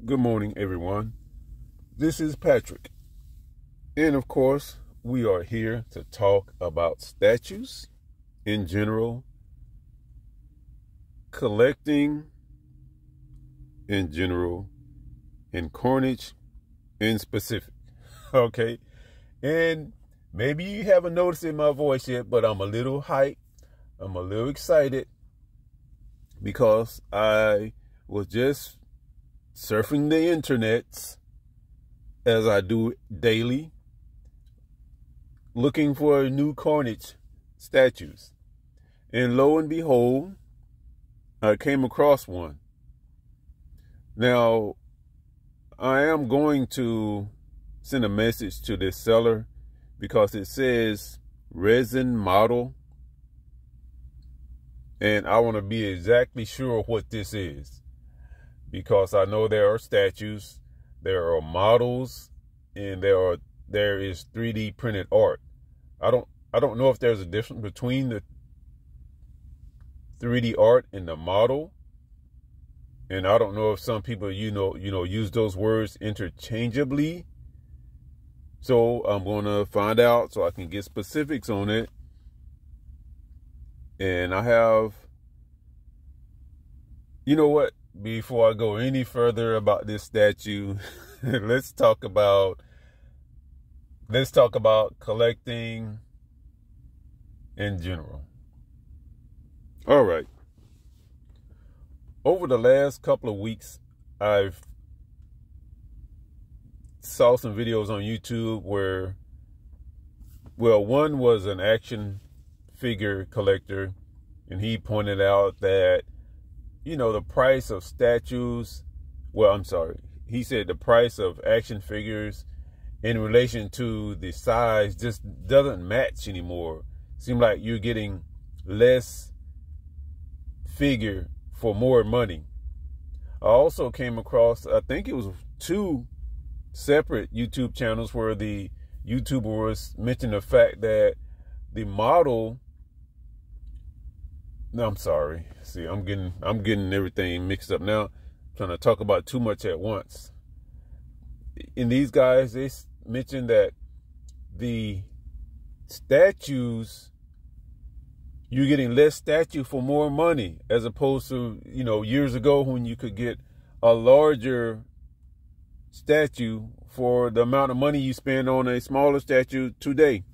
Good morning, everyone. This is Patrick. And of course, we are here to talk about statues in general, collecting in general, and coinage in specific. Okay? And maybe you haven't noticed in my voice yet, but I'm a little hyped. I'm a little excited because I was just surfing the internets as I do daily, looking for new coinage statues. And lo and behold, I came across one. Now, I am going to send a message to this seller because it says resin model. And I want to be exactly sure what this is, because I know there are statues, there are models, and there is 3D printed art. I don't know if there's a difference between the 3D art and the model. And I don't know if some people use those words interchangeably. So I'm going to find out so I can get specifics on it. And I have, you know what? Before I go any further about this statue, let's talk about collecting in general. All right. Over the last couple of weeks, I've saw some videos on YouTube where, well, one was an action figure collector, and he pointed out that, the price of statues, he said the price of action figures in relation to the size just doesn't match anymore. Seems like you're getting less figure for more money. I also came across, I think it was 2 separate YouTube channels where the YouTuber was mentioning the fact that the model, no, I'm sorry. See, I'm getting everything mixed up now. I'm trying to talk about too much at once. And these guys, they mentioned that the statues, you're getting less statue for more money, as opposed to, years ago when you could get a larger statue for the amount of money you spend on a smaller statue today.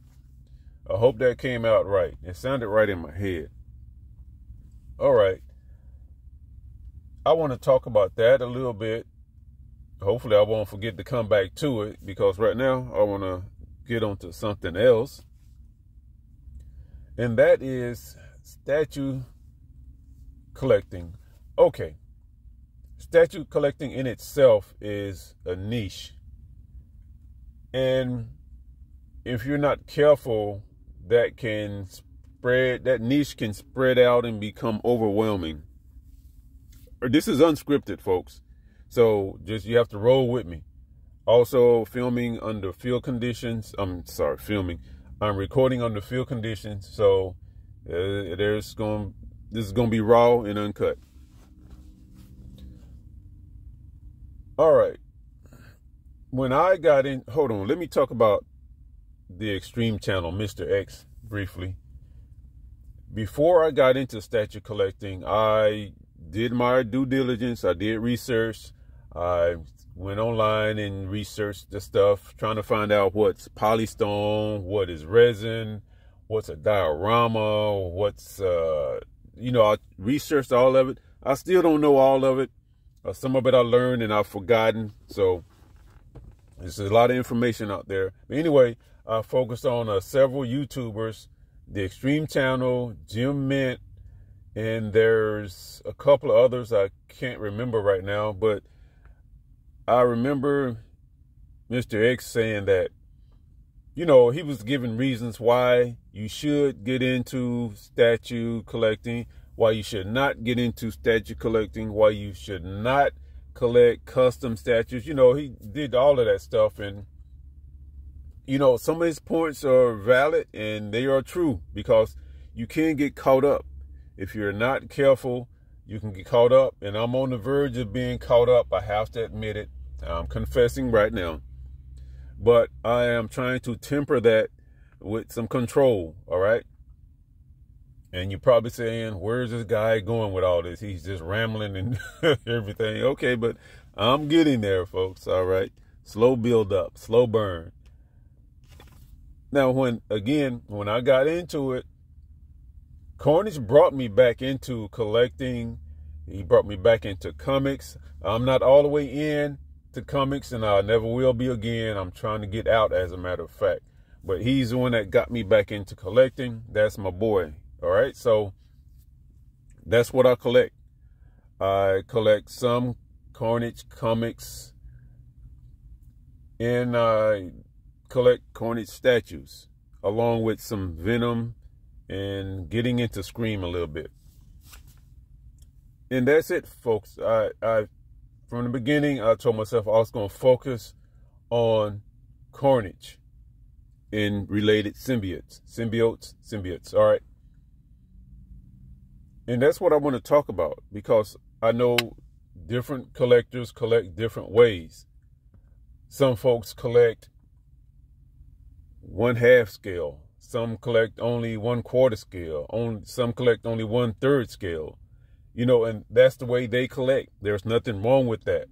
I hope that came out right. It sounded right in my head. All right. I want to talk about that a little bit. Hopefully I won't forget to come back to it, because right now I want to get onto something else. And that is statue collecting. Okay. Statue collecting in itself is a niche. And if you're not careful, that niche can spread out and become overwhelming. This is unscripted, folks. So you have to roll with me. Also, filming under field conditions. I'm recording under field conditions. So this is going to be raw and uncut. All right. When I got in, hold on, let me talk about the Extreme channel, Mr. X, briefly. Before I got into statue collecting, I did my due diligence. I did research. I went online and researched the stuff, trying to find out what's polystone, what is resin, what's a diorama, I researched all of it. I still don't know all of it. Some of it I learned and I've forgotten. So there's a lot of information out there. But anyway, I focused on several YouTubers, the Extreme channel, Jim Mint, and there's a couple of others I can't remember right now. But I remember Mr. X saying that, he was giving reasons why you should get into statue collecting, why you should not get into statue collecting, why you should not collect custom statues. He did all of that stuff. And, some of his points are valid and they are true, because you can get caught up if you're not careful. You can get caught up, and I'm on the verge of being caught up. I have to admit it. I'm confessing right now. But I am trying to temper that with some control, all right? And you're probably saying, where's this guy going with all this? He's just rambling and everything. Okay, but I'm getting there, folks, all right? Slow build up, slow burn. Now, when I got into it, Cornish brought me back into collecting. He brought me back into comics. I'm not all the way in to comics, and I never will be again. I'm trying to get out, as a matter of fact. But he's the one that got me back into collecting. That's my boy. All right, so that's what I collect. I collect some Carnage comics, and I collect Carnage statues, along with some Venom, and getting into Scream a little bit. And that's it, folks. I from the beginning, I told myself I was going to focus on Carnage and related symbiotes. All right. And that's what I want to talk about, because I know different collectors collect different ways. Some folks collect 1/2 scale. Some collect only 1/4 scale. Some collect only 1/3 scale. You know, and that's the way they collect. There's nothing wrong with that.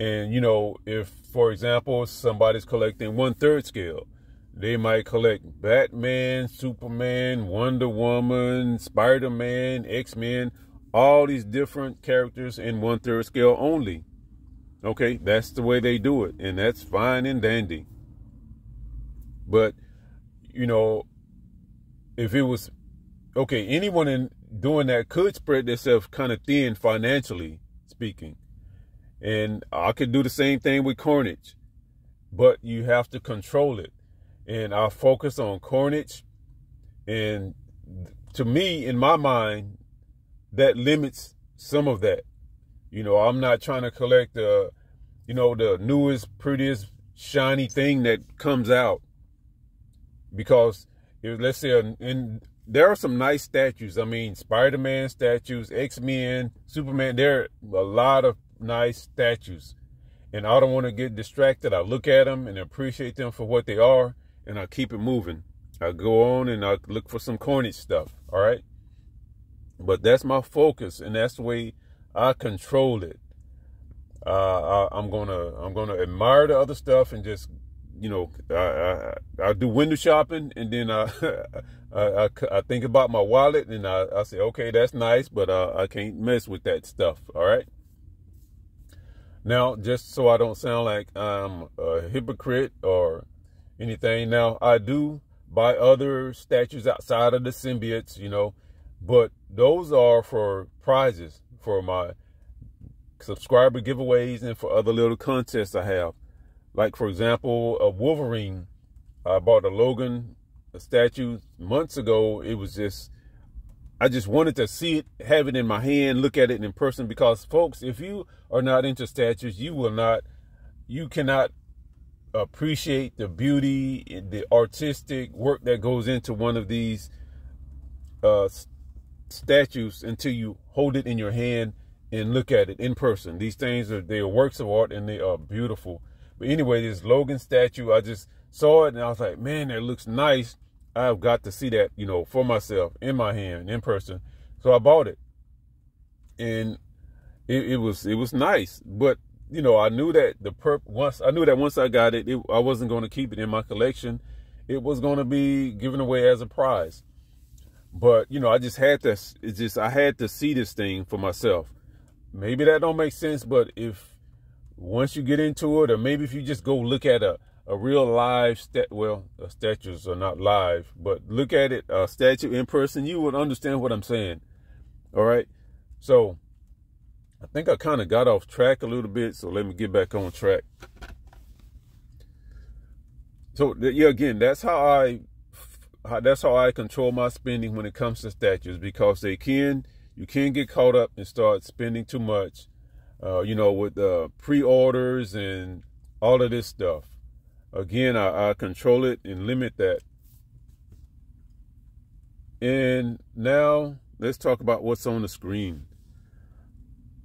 And, you know, if, for example, somebody's collecting 1/3 scale, they might collect Batman, Superman, Wonder Woman, Spider-Man, X-Men, all these different characters in 1/3 scale only. Okay, that's the way they do it, and that's fine and dandy. But, you know, if it was, okay, anyone doing that could spread themselves kind of thin financially speaking. And I could do the same thing with Carnage, but you have to control it. And I focus on Carnage, and to me, in my mind, that limits some of that. You know, I'm not trying to collect the newest, prettiest, shiny thing that comes out. Because let's say, there are some nice statues. I mean, Spider-Man statues, X-Men, Superman. There are a lot of nice statues. And I don't want to get distracted. I look at them and appreciate them for what they are, and I keep it moving. I go on and I look for some Carnage stuff. All right. But that's my focus, and that's the way I control it. I'm gonna admire the other stuff and just, you know, I do window shopping, and then I think about my wallet, and I say, okay, that's nice, but I can't mess with that stuff. All right. Now, just so I don't sound like I'm a hypocrite or anything, now I do buy other statues outside of the symbiotes, you know, but those are for prizes, for my subscriber giveaways, and for other little contests I have. Like, for example, a Wolverine. I bought a Logan statue months ago. It was just, I just wanted to see it, have it in my hand, look at it in person, because, folks, if you are not into statues, you cannot appreciate the beauty, the artistic work that goes into one of these statues until you hold it in your hand and look at it in person. These things they are works of art, and they are beautiful. But anyway, this Logan statue, I just saw it and I was like, man, that looks nice. I've got to see that, you know, for myself, in my hand, in person. So I bought it, and it was nice. But, you know, I knew that once I got it, I wasn't going to keep it in my collection. It was going to be given away as a prize. But, you know, I had to see this thing for myself. Maybe that don't make sense, but once you get into it, or maybe if you just go look at a real live statues are not live, but look at it, a statue in person, you would understand what I'm saying. All right. So I think I kind of got off track a little bit, so let me get back on track. So yeah, again, that's how I control my spending when it comes to statues, because you can get caught up and start spending too much, you know, with pre-orders and all of this stuff. Again, I control it and limit that. And now let's talk about what's on the screen.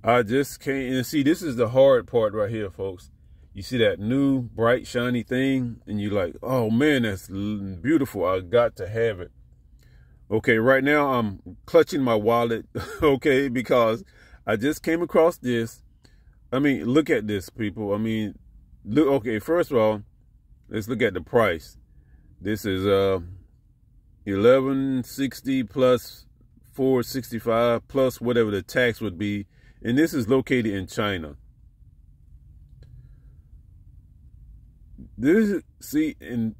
I just can't, and see, this is the hard part right here, folks. You see that new bright shiny thing and you're like, oh man, that's beautiful. I got to have it. Okay, right now I'm clutching my wallet, okay, because I just came across this. I mean, look at this, people. I mean, look, okay, first of all, let's look at the price. This is $11.60 plus $4.65 plus whatever the tax would be. And this is located in China. This is, see, and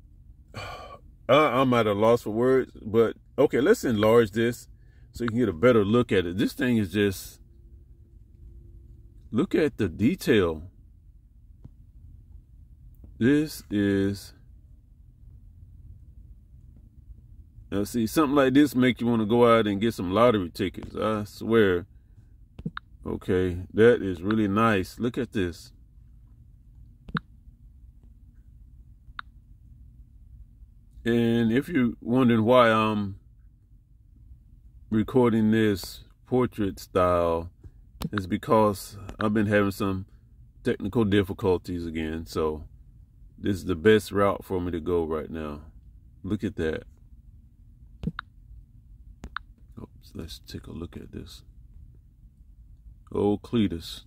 I'm at a loss for words, but okay, let's enlarge this so you can get a better look at it. This thing is just, look at the detail. This is, now see, something like this make you want to go out and get some lottery tickets. I swear. Okay, that is really nice. Look at this. And if you're wondering why I'm recording this portrait style, it's because I've been having some technical difficulties again. So this is the best route for me to go right now. Look at that. Oops, let's take a look at this. Oh, Cletus.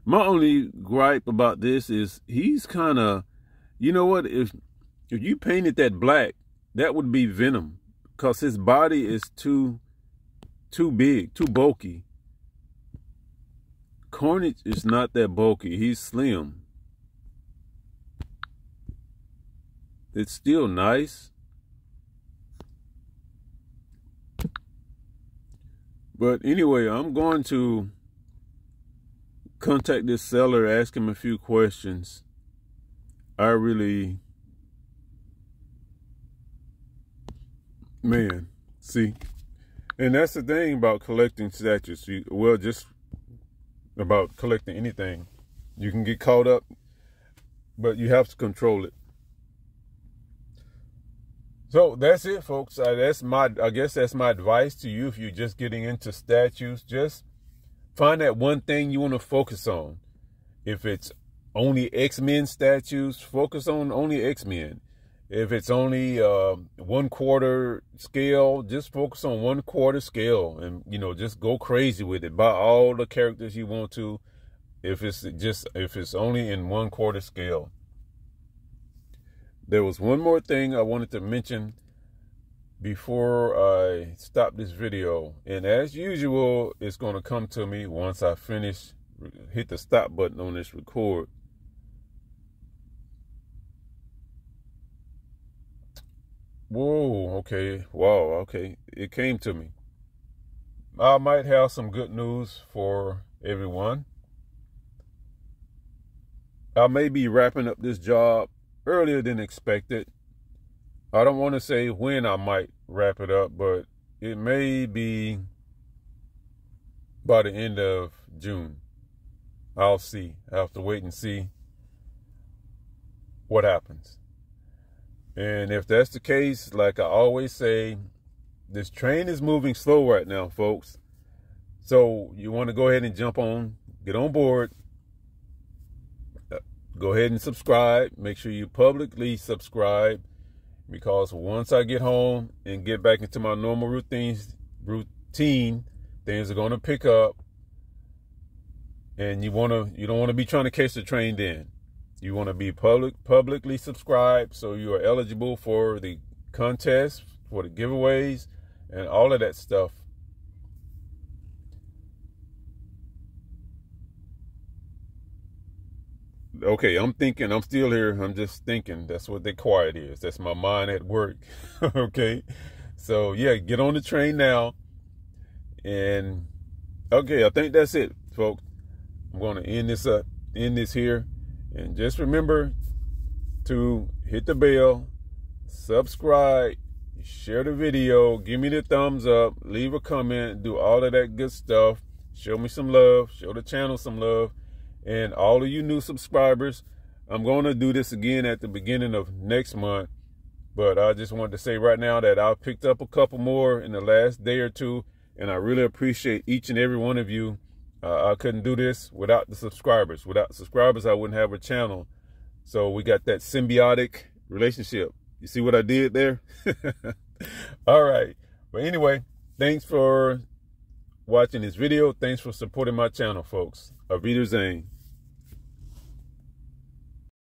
My only gripe about this is he's kind of, you know what, if you painted that black, that would be Venom, because his body is too big, too bulky. Carnage is not that bulky. He's slim. It's still nice. But anyway, I'm going to contact this seller, ask him a few questions. Man, see, and that's the thing about collecting statues. Well, just about collecting anything. You can get caught up, but you have to control it. So that's it, folks. I guess that's my advice to you. If you're just getting into statues, just find that one thing you want to focus on. If it's only X-Men statues, focus on only X-Men. If it's only 1/4 scale, just focus on 1/4 scale, and just go crazy with it. Buy all the characters you want to. If it's only in 1/4 scale. There was one more thing I wanted to mention before I stop this video. And as usual, it's going to come to me once I finish, hit the stop button on this record. Whoa, okay. Wow, okay. It came to me. I might have some good news for everyone. I may be wrapping up this job earlier than expected. I don't want to say when I might wrap it up, but it may be by the end of June. I'll see. I have to wait and see what happens. And if that's the case, like I always say, this train is moving slow right now, folks. So you want to go ahead and jump on, get on board. Go ahead and subscribe. Make sure you publicly subscribe, because once I get home and get back into my normal routine, things are going to pick up. And you don't want to be trying to catch the train then. You want to be publicly subscribed, so you are eligible for the contest, for the giveaways, and all of that stuff. Okay, I'm thinking, I'm still here. I'm just thinking. That's what the quiet is. That's my mind at work. Okay. So yeah, get on the train now. And okay, I think that's it, folks. I'm going to end this here. And just remember to hit the bell, subscribe, share the video, give me the thumbs up, leave a comment, do all of that good stuff. Show me some love, show the channel some love. And all of you new subscribers, I'm going to do this again at the beginning of next month. But I just wanted to say right now that I picked up a couple more in the last day or two. And I really appreciate each and every one of you I couldn't do this without the subscribers. Without subscribers, I wouldn't have a channel. So we got that symbiotic relationship. You see what I did there? All right. But anyway, thanks for watching this video. Thanks for supporting my channel, folks. Auf Wiedersehen.